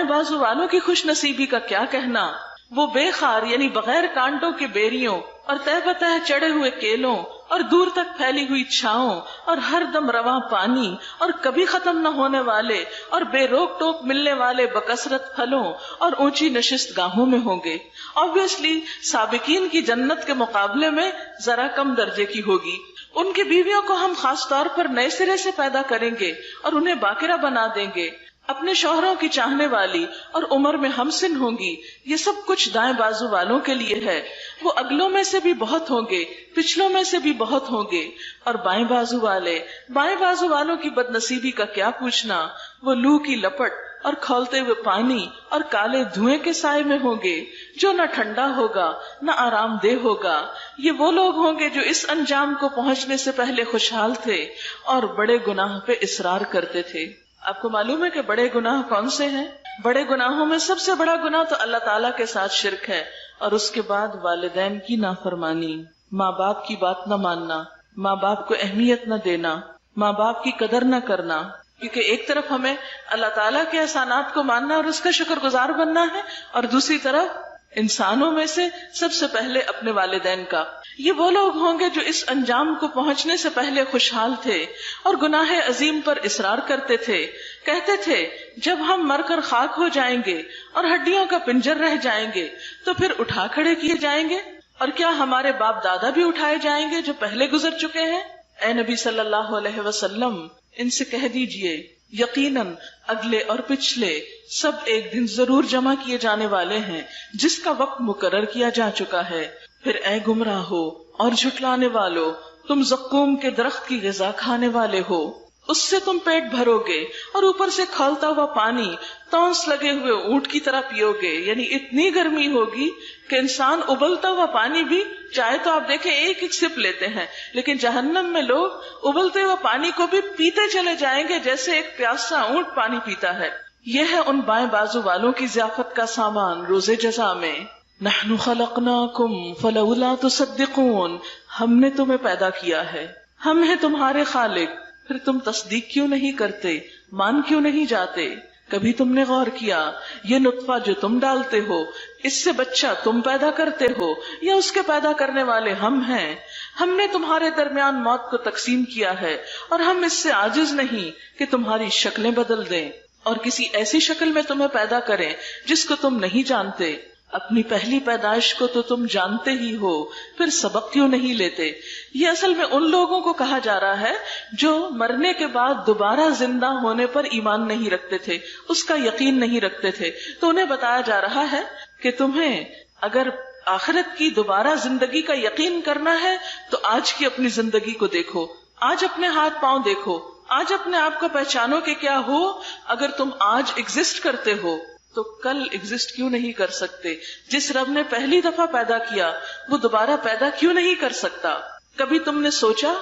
بازو والوں کی خوش نصیبی کا کیا کہنا. وہ بے خار یعنی بغیر کانٹوں کے بیریوں اور تہ بتہ چڑھے ہوئے کیلوں اور دور تک پھیلی ہوئی چھاؤں اور ہر دم رواں پانی اور کبھی ختم نہ ہونے والے اور بے روک ٹوک ملنے والے بکثرت پھلوں اور اونچی نشست گاہوں میں ہوں گے. آبویسلی سابقین کی جنت کے مقابلے میں ذرا کم درجے کی ہوگی. ان کی بیویوں کو ہم خاص طور پر نئے سرے سے پیدا کریں گے اور انہیں باقرہ بنا دیں گے. اپنے شوہروں کی چاہنے والی اور عمر میں ہمسن ہوں گی، یہ سب کچھ دائیں بازو والوں کے لیے ہے۔ وہ اگلوں میں سے بھی بہت ہوں گے، پچھلوں میں سے بھی بہت ہوں گے، اور بائیں بازو والوں کی بد نصیبی کا کیا پوچھنا، وہ لو کی لپٹ اور کھولتے ہوئے پانی اور کالے دھوئیں کے سائے میں ہوں گے، جو نہ ٹھنڈا ہوگا نہ آرام دہ ہوگا۔ یہ وہ لوگ ہوں گے جو اس انجام کو پہنچنے سے پہلے خوشحال تھے اور بڑے گناہ پہ اصرار کرتے تھے۔ آپ کو معلوم ہے کہ بڑے گناہ کون سے ہیں؟ بڑے گناہوں میں سب سے بڑا گناہ تو اللہ تعالیٰ کے ساتھ شرک ہے، اور اس کے بعد والدین کی نافرمانی، ماں باپ کی بات نہ ماننا، ماں باپ کو اہمیت نہ دینا، ماں باپ کی قدر نہ کرنا، کیونکہ ایک طرف ہمیں اللہ تعالیٰ کے احسانات کو ماننا اور اس کا شکر گزار بننا ہے، اور دوسری طرف انسانوں میں سے سب سے پہلے اپنے والدین کا۔ یہ وہ لوگ ہوں گے جو اس انجام کو پہنچنے سے پہلے خوشحال تھے اور گناہ عظیم پر اصرار کرتے تھے، کہتے تھے جب ہم مر کر خاک ہو جائیں گے اور ہڈیوں کا پنجر رہ جائیں گے تو پھر اٹھا کھڑے کیے جائیں گے، اور کیا ہمارے باپ دادا بھی اٹھائے جائیں گے جو پہلے گزر چکے ہیں؟ اے نبی صلی اللہ علیہ وسلم، ان سے کہہ دیجئے یقیناً اگلے اور پچھلے سب ایک دن ضرور جمع کیے جانے والے ہیں جس کا وقت مقرر کیا جا چکا ہے۔ پھر اے گمراہو اور جھٹلانے والو، تم زقوم کے درخت کی غذا کھانے والے ہو، اس سے تم پیٹ بھرو گے اور اوپر سے کھولتا ہوا پانی تونس لگے ہوئے اونٹ کی طرح پیو گے، یعنی اتنی گرمی ہوگی کہ انسان ابلتا ہوا پانی بھی چاہے تو آپ دیکھیں ایک ایک سپ لیتے ہیں، لیکن جہنم میں لوگ ابلتے ہوئے پانی کو بھی پیتے چلے جائیں گے جیسے ایک پیاسا اونٹ پانی پیتا ہے۔ یہ ہے ان بائیں بازو والوں کی ضیافت کا سامان روز جزا میں۔ نحن خلقناکم فلولا تصدقون، ہم نے تمہیں پیدا کیا ہے، ہم ہیں تمہارے خالق، پھر تم تصدیق کیوں نہیں کرتے، مان کیوں نہیں جاتے؟ کبھی تم نے غور کیا یہ نطفہ جو تم ڈالتے ہو، اس سے بچہ تم پیدا کرتے ہو یا اس کے پیدا کرنے والے ہم ہیں؟ ہم نے تمہارے درمیان موت کو تقسیم کیا ہے اور ہم اس سے عاجز نہیں کہ تمہاری شکلیں بدل دیں اور کسی ایسی شکل میں تمہیں پیدا کریں جس کو تم نہیں جانتے۔ اپنی پہلی پیدائش کو تو تم جانتے ہی ہو، پھر سبق کیوں نہیں لیتے؟ یہ اصل میں ان لوگوں کو کہا جا رہا ہے جو مرنے کے بعد دوبارہ زندہ ہونے پر ایمان نہیں رکھتے تھے، اس کا یقین نہیں رکھتے تھے۔ تو انہیں بتایا جا رہا ہے کہ تمہیں اگر آخرت کی دوبارہ زندگی کا یقین کرنا ہے تو آج کی اپنی زندگی کو دیکھو، آج اپنے ہاتھ پاؤں دیکھو، آج اپنے آپ کو پہچانو کہ کیا ہو۔ اگر تم آج ایگزسٹ کرتے ہو تو کل ایگزسٹ کیوں نہیں کر سکتے؟ جس رب نے پہلی دفعہ پیدا کیا وہ دوبارہ پیدا کیوں نہیں کر سکتا؟ کبھی تم نے سوچا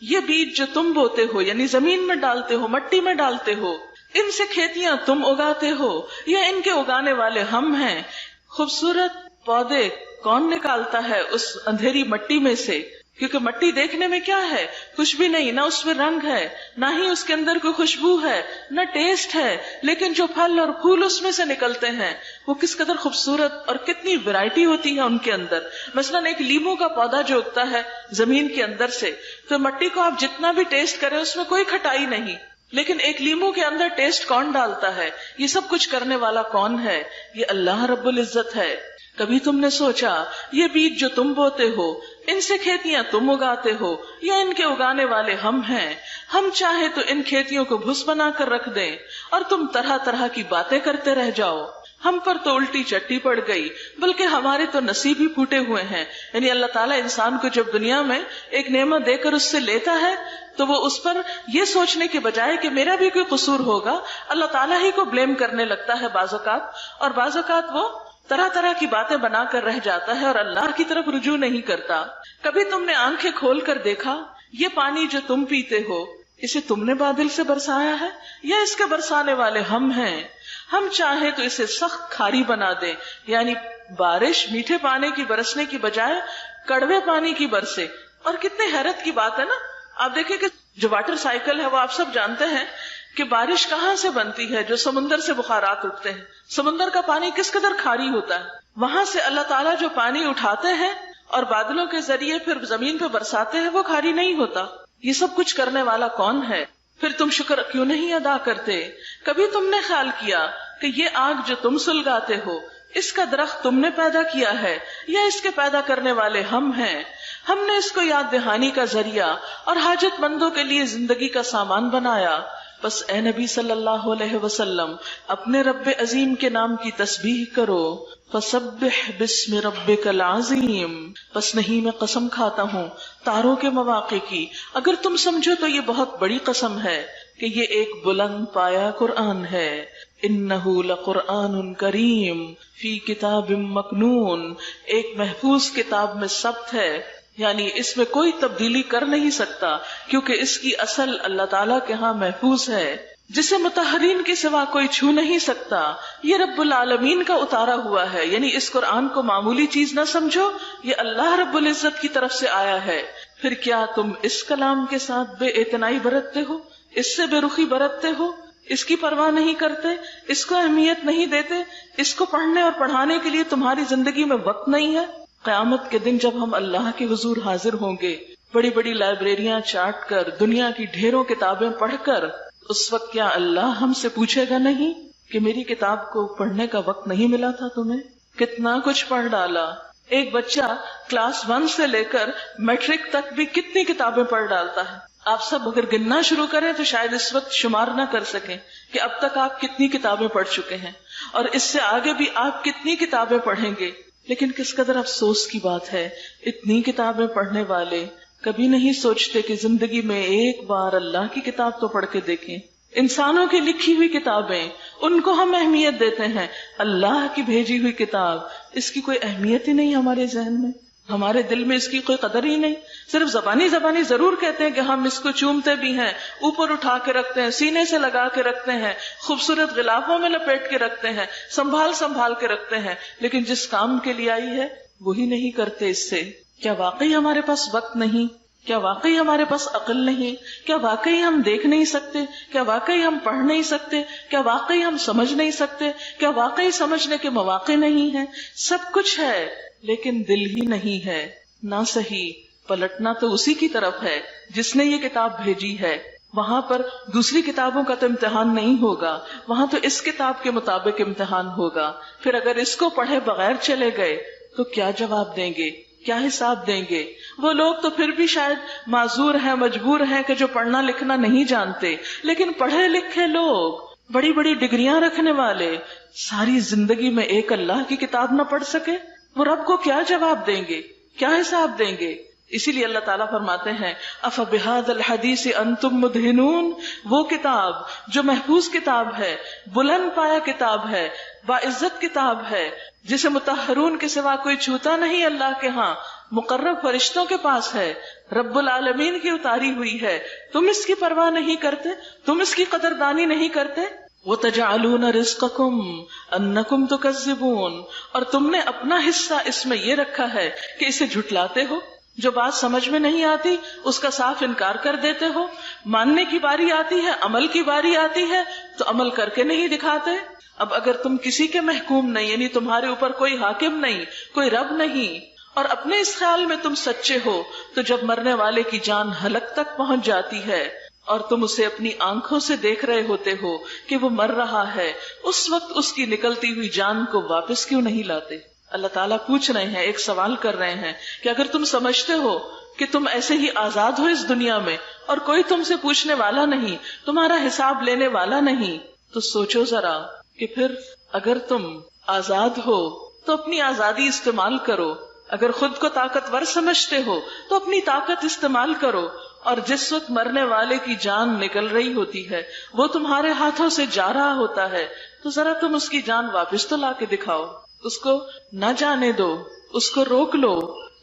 یہ بیج جو تم بوتے ہو، یعنی زمین میں ڈالتے ہو، مٹی میں ڈالتے ہو، ان سے کھیتیاں تم اگاتے ہو یا ان کے اگانے والے ہم ہیں؟ خوبصورت پودے کون نکالتا ہے اس اندھیری مٹی میں سے؟ کیونکہ مٹی دیکھنے میں کیا ہے؟ کچھ بھی نہیں، نہ اس میں رنگ ہے، نہ ہی اس کے اندر کوئی خوشبو ہے، نہ ٹیسٹ ہے، لیکن جو پھل اور پھول اس میں سے نکلتے ہیں وہ کس قدر خوبصورت اور کتنی ویرائٹی ہوتی ہے ان کے اندر۔ مثلا ایک لیموں کا پودا جو اگتا ہے زمین کے اندر سے، تو مٹی کو آپ جتنا بھی ٹیسٹ کریں اس میں کوئی کھٹائی نہیں، لیکن ایک لیموں کے اندر ٹیسٹ کون ڈالتا ہے؟ یہ سب کچھ کرنے والا کون ہے؟ یہ اللہ رب العزت ہے۔ کبھی تم نے سوچا یہ بیج جو تم بوتے ہو، ان سے کھیتیاں تم اگاتے ہو یا ان کے اگانے والے ہم ہیں؟ ہم چاہے تو ان کھیتیوں کو بھس بنا کر رکھ دیں اور تم طرح طرح کی باتیں کرتے رہ جاؤ۔ ہم پر تو الٹی چٹی پڑ گئی، بلکہ ہمارے تو نصیب ہی پھوٹے ہوئے ہیں۔ یعنی اللہ تعالیٰ انسان کو جب دنیا میں ایک نعمت دے کر اس سے لیتا ہے تو وہ اس پر یہ سوچنے کے بجائے کہ میرا بھی کوئی قصور ہوگا، اللہ تعالیٰ ہی کو بلیم کرنے لگتا ہے بعض اوقات، اور بعض اوقات وہ طرح طرح کی باتیں بنا کر رہ جاتا ہے اور اللہ کی طرف رجوع نہیں کرتا۔ کبھی تم نے آنکھیں کھول کر دیکھا یہ پانی جو تم پیتے ہو اسے تم نے بادل سے برسایا ہے یا اس کے برسانے والے ہم ہیں؟ ہم چاہے تو اسے سخت کھاری بنا دیں، یعنی بارش میٹھے پانی کی برسنے کی بجائے کڑوے پانی کی برسے۔ اور کتنے حیرت کی بات ہے نا، آپ دیکھیں کہ جو واٹر سائیکل ہے وہ آپ سب جانتے ہیں کہ بارش کہاں سے بنتی ہے؟ جو سمندر سے بخارات اٹھتے ہیں۔ سمندر کا پانی کس قدر کھاری ہوتا ہے، وہاں سے اللہ تعالیٰ جو پانی اٹھاتے ہیں اور بادلوں کے ذریعے پھر زمین پہ برساتے ہیں وہ کھاری نہیں ہوتا۔ یہ سب کچھ کرنے والا کون ہے؟ پھر تم شکر کیوں نہیں ادا کرتے؟ کبھی تم نے خیال کیا کہ یہ آگ جو تم سلگاتے ہو اس کا درخت تم نے پیدا کیا ہے یا اس کے پیدا کرنے والے ہم ہیں؟ ہم نے اس کو یاد دہانی کا ذریعہ اور حاجت مندوں کے لیے زندگی کا سامان بنایا۔ بس اے نبی صلی اللہ علیہ وسلم اپنے رب عظیم کے نام کی تسبیح کرو. فسبح باسم ربک العظیم. بس نہیں میں قسم کھاتا ہوں تاروں کے مواقع کی، اگر تم سمجھو تو یہ بہت بڑی قسم ہے کہ یہ ایک بلند پایا قرآن ہے. انہ لقرآن کریم فی کتاب مکنون، ایک محفوظ کتاب میں ثبت ہے، یعنی اس میں کوئی تبدیلی کر نہیں سکتا کیونکہ اس کی اصل اللہ تعالیٰ کے ہاں محفوظ ہے، جسے مطہرین کے سوا کوئی چھو نہیں سکتا. یہ رب العالمین کا اتارا ہوا ہے، یعنی اس قرآن کو معمولی چیز نہ سمجھو، یہ اللہ رب العزت کی طرف سے آیا ہے. پھر کیا تم اس کلام کے ساتھ بے اعتنائی برتتے ہو، اس سے بے رخی برتتے ہو، اس کی پرواہ نہیں کرتے، اس کو اہمیت نہیں دیتے، اس کو پڑھنے اور پڑھانے کے لیے تمہاری زندگی میں وقت نہیں ہے؟ قیامت کے دن جب ہم اللہ کے حضور حاضر ہوں گے، بڑی بڑی لائبریریاں چاٹ کر، دنیا کی ڈھیروں کتابیں پڑھ کر، اس وقت کیا اللہ ہم سے پوچھے گا نہیں کہ میری کتاب کو پڑھنے کا وقت نہیں ملا تھا تمہیں؟ کتنا کچھ پڑھ ڈالا. ایک بچہ کلاس 1 سے لے کر میٹرک تک بھی کتنی کتابیں پڑھ ڈالتا ہے. آپ سب اگر گننا شروع کریں تو شاید اس وقت شمار نہ کر سکیں کہ اب تک آپ کتنی کتابیں پڑھ چکے ہیں، اور اس سے آگے بھی آپ کتنی کتابیں پڑھیں گے. لیکن کس قدر افسوس کی بات ہے، اتنی کتابیں پڑھنے والے کبھی نہیں سوچتے کہ زندگی میں ایک بار اللہ کی کتاب تو پڑھ کے دیکھیں. انسانوں کی لکھی ہوئی کتابیں، ان کو ہم اہمیت دیتے ہیں. اللہ کی بھیجی ہوئی کتاب، اس کی کوئی اہمیت ہی نہیں ہمارے ذہن میں، ہمارے دل میں اس کی کوئی قدر ہی نہیں. صرف زبانی ضرور کہتے ہیں کہ ہم اس کو چومتے بھی ہیں، اوپر اٹھا کے رکھتے ہیں، سینے سے لگا کے رکھتے ہیں، خوبصورت غلافوں میں لپیٹ کے رکھتے ہیں، سنبھال کے رکھتے ہیں، لیکن جس کام کے لیے آئی ہے وہی نہیں کرتے. اس سے کیا واقعی ہمارے پاس وقت نہیں؟ کیا واقعی ہمارے پاس عقل نہیں؟ کیا واقعی ہم دیکھ نہیں سکتے؟ کیا واقعی ہم پڑھ نہیں سکتے؟ کیا واقعی ہم سمجھ نہیں سکتے؟ کیا واقعی سمجھنے کے مواقع نہیں ہیں؟ سب کچھ ہے لیکن دل ہی نہیں ہے. نہ صحیح، پلٹنا تو اسی کی طرف ہے جس نے یہ کتاب بھیجی ہے. وہاں پر دوسری کتابوں کا تو امتحان نہیں ہوگا، وہاں تو اس کتاب کے مطابق امتحان ہوگا. پھر اگر اس کو پڑھے بغیر چلے گئے تو کیا جواب دیں گے، کیا حساب دیں گے؟ وہ لوگ تو پھر بھی شاید معذور ہیں، مجبور ہیں کہ جو پڑھنا لکھنا نہیں جانتے، لیکن پڑھے لکھے لوگ، بڑی بڑی ڈگریاں رکھنے والے، ساری زندگی میں ایک اللہ کی کتاب نہ پڑھ سکے، وہ رب کو کیا جواب دیں گے، کیا حساب دیں گے؟ اسی لیے اللہ تعالیٰ فرماتے ہیں افبہذا الحدیث انتم مدہنون، وہ کتاب جو محفوظ کتاب ہے، بلند پایا کتاب ہے، باعزت کتاب ہے، جسے مطہرون کے سوا کوئی چھوتا نہیں اللہ کے ہاں، مقرب فرشتوں کے پاس ہے، رب العالمین کی اتاری ہوئی ہے. تم اس کی پرواہ نہیں کرتے، تم اس کی قدردانی نہیں کرتے. وَتَجْعَلُونَ رِزْقَكُمْ أَنَّكُمْ تُكَذِّبُونَ، اور تم نے اپنا حصہ اس میں یہ رکھا ہے کہ اسے جھٹلاتے ہو. جو بات سمجھ میں نہیں آتی اس کا صاف انکار کر دیتے ہو. ماننے کی باری آتی ہے، عمل کی باری آتی ہے تو عمل کر کے نہیں دکھاتے. اب اگر تم کسی کے محکوم نہیں، یعنی تمہارے اوپر کوئی حاکم نہیں، کوئی رب نہیں، اور اپنے اس خیال میں تم سچے ہو، تو جب مرنے والے کی جان حلق تک پہنچ جاتی ہے اور تم اسے اپنی آنکھوں سے دیکھ رہے ہوتے ہو کہ وہ مر رہا ہے، اس وقت اس کی نکلتی ہوئی جان کو واپس کیوں نہیں لاتے؟ اللہ تعالیٰ پوچھ رہے ہیں، ایک سوال کر رہے ہیں کہ اگر تم سمجھتے ہو کہ تم ایسے ہی آزاد ہو اس دنیا میں اور کوئی تم سے پوچھنے والا نہیں، تمہارا حساب لینے والا نہیں، تو سوچو ذرا کہ پھر اگر تم آزاد ہو تو اپنی آزادی استعمال کرو. اگر خود کو طاقتور سمجھتے ہو تو اپنی طاقت استعمال کرو، اور جس وقت مرنے والے کی جان نکل رہی ہوتی ہے، وہ تمہارے ہاتھوں سے جا رہا ہوتا ہے، تو ذرا تم اس کی جان واپس تو لا کے دکھاؤ. اس کو نہ جانے دو، اس کو روک لو.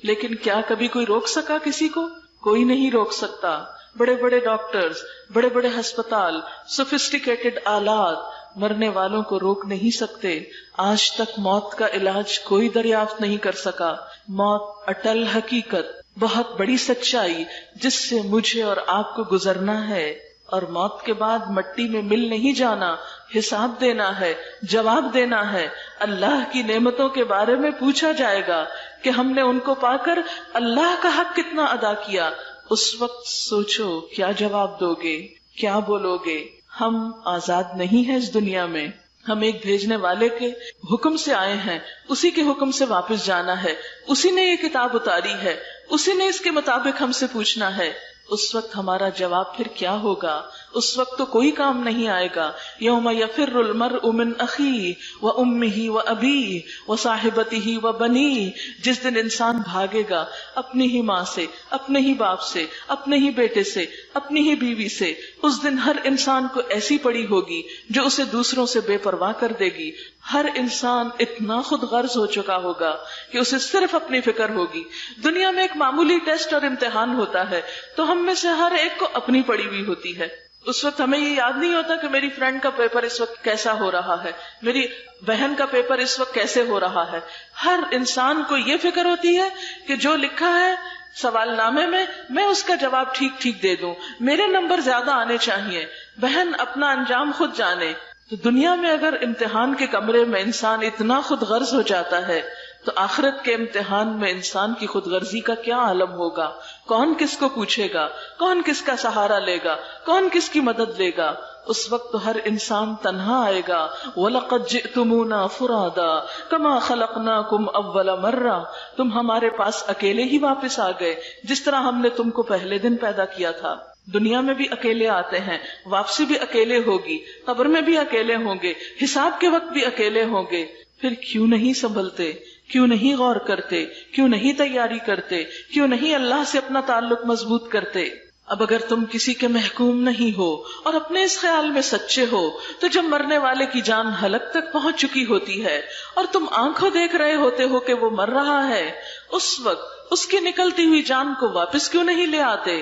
لیکن کیا کبھی کوئی روک سکا کسی کو؟ کوئی نہیں روک سکتا. بڑے بڑے ڈاکٹرز، بڑے بڑے ہسپتال، سوفسٹیکیٹڈ آلات مرنے والوں کو روک نہیں سکتے. آج تک موت کا علاج کوئی دریافت نہیں کر سکا. موت اٹل حقیقت، بہت بڑی سچائی جس سے مجھے اور آپ کو گزرنا ہے، اور موت کے بعد مٹی میں مل نہیں جانا، حساب دینا ہے، جواب دینا ہے. اللہ کی نعمتوں کے بارے میں پوچھا جائے گا کہ ہم نے ان کو پا کر اللہ کا حق کتنا ادا کیا. اس وقت سوچو کیا جواب دو گے، کیا بولو گے؟ ہم آزاد نہیں ہیں اس دنیا میں. ہم ایک بھیجنے والے کے حکم سے آئے ہیں، اسی کے حکم سے واپس جانا ہے. اسی نے یہ کتاب اتاری ہے، اسی نے اس کے مطابق ہم سے پوچھنا ہے. اس وقت ہمارا جواب پھر کیا ہوگا؟ اس وقت تو کوئی کام نہیں آئے گا. یوم یفر المرء من اخیہ وامہ وابیہ وصاحبتہ وبنیہ، جس دن انسان بھاگے گا اپنی ہی ماں سے، اپنے ہی باپ سے، اپنے ہی بیٹے سے، اپنی ہی بیوی سے. اس دن ہر انسان کو ایسی پڑی ہوگی جو اسے دوسروں سے بے پرواہ کر دے گی. ہر انسان اتنا خود غرض ہو چکا ہوگا کہ اسے صرف اپنی فکر ہوگی. دنیا میں ایک معمولی ٹیسٹ اور امتحان ہوتا ہے تو ہم میں سے ہر ایک کو اپنی پڑی ہوئی ہوتی ہے. اس وقت ہمیں یہ یاد نہیں ہوتا کہ میری فرینڈ کا پیپر اس وقت کیسا ہو رہا ہے، میری بہن کا پیپر اس وقت کیسے ہو رہا ہے. ہر انسان کو یہ فکر ہوتی ہے کہ جو لکھا ہے سوال نامے میں اس کا جواب ٹھیک ٹھیک دے دوں، میرے نمبر زیادہ آنے چاہیے. بہن اپنا انجام خود جانے. تو دنیا میں اگر امتحان کے کمرے میں انسان اتنا خود غرض ہو جاتا ہے تو آخرت کے امتحان میں انسان کی خود غرضی کا کیا عالم ہوگا. کون کس کو پوچھے گا، کون کس کا سہارا لے گا، کون کس کی مدد لے گا. اس وقت تو ہر انسان تنہا آئے گا. وَلَقَدْ جِئْتُمُونَا فُرَادًا كَمَا خَلَقْنَاكُمْ أَوَّلَ مَرَّةٍ، تم ہمارے پاس اکیلے ہی واپس آ گئے جس طرح ہم نے تم کو پہلے دن پیدا کیا تھا. دنیا میں بھی اکیلے آتے ہیں، واپسی بھی اکیلے ہوگی، قبر میں بھی اکیلے ہوں گے، حساب کے وقت بھی اکیلے ہوں گے. پھر کیوں نہیں سنبھلتے، کیوں نہیں غور کرتے، کیوں نہیں تیاری کرتے، کیوں نہیں اللہ سے اپنا تعلق مضبوط کرتے. اب اگر تم کسی کے محکوم نہیں ہو اور اپنے اس خیال میں سچے ہو تو جب مرنے والے کی جان حلق تک پہنچ چکی ہوتی ہے اور تم آنکھوں دیکھ رہے ہوتے ہو کہ وہ مر رہا ہے، اس وقت اس کی نکلتی ہوئی جان کو واپس کیوں نہیں لے آتے؟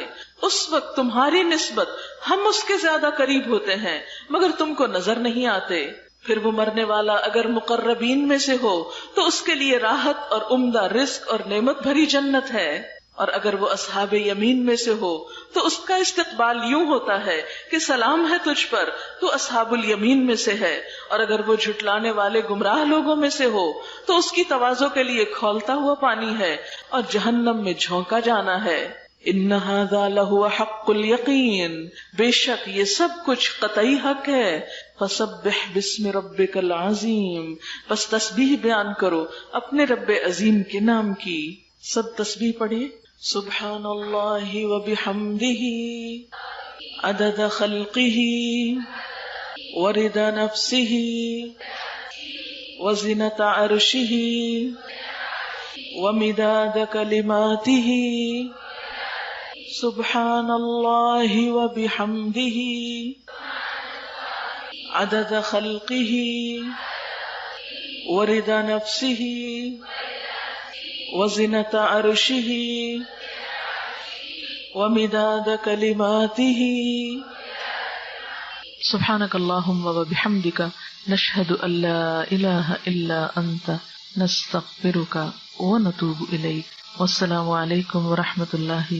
اس وقت تمہاری نسبت ہم اس کے زیادہ قریب ہوتے ہیں مگر تم کو نظر نہیں آتے. پھر وہ مرنے والا اگر مقربین میں سے ہو تو اس کے لیے راحت اور عمدہ رزق اور نعمت بھری جنت ہے، اور اگر وہ اصحاب یمین میں سے ہو تو اس کا استقبال یوں ہوتا ہے کہ سلام ہے تجھ پر، تو اصحاب الیمین میں سے ہے. اور اگر وہ جھٹلانے والے گمراہ لوگوں میں سے ہو تو اس کی تواضع کے لیے کھولتا ہوا پانی ہے اور جہنم میں جھونکا جانا ہے. ان ھذا لہو حق الیقین، بے شک یہ سب کچھ قطعی حق ہے. فسبح باسم ربک العظیم، بس تسبیح بیان کرو اپنے رب عظیم کے نام کی. سب تسبیح پڑھیے. سبحان اللہ وبحمدہ عدد خلقہ ورضا نفسہ وزنۃ عرشہ ومداد کلماتہ. سبحان اللہ وبحمدہ عدد خلقہ ورضا نفسہ وزنۃ عرشہ ومداد کلماتہ. سبحانک اللہم وبحمدک نشہد ان لا الہ الا انت نستغفرک ونتوب الیک. والسلام علیکم ورحمۃ اللہ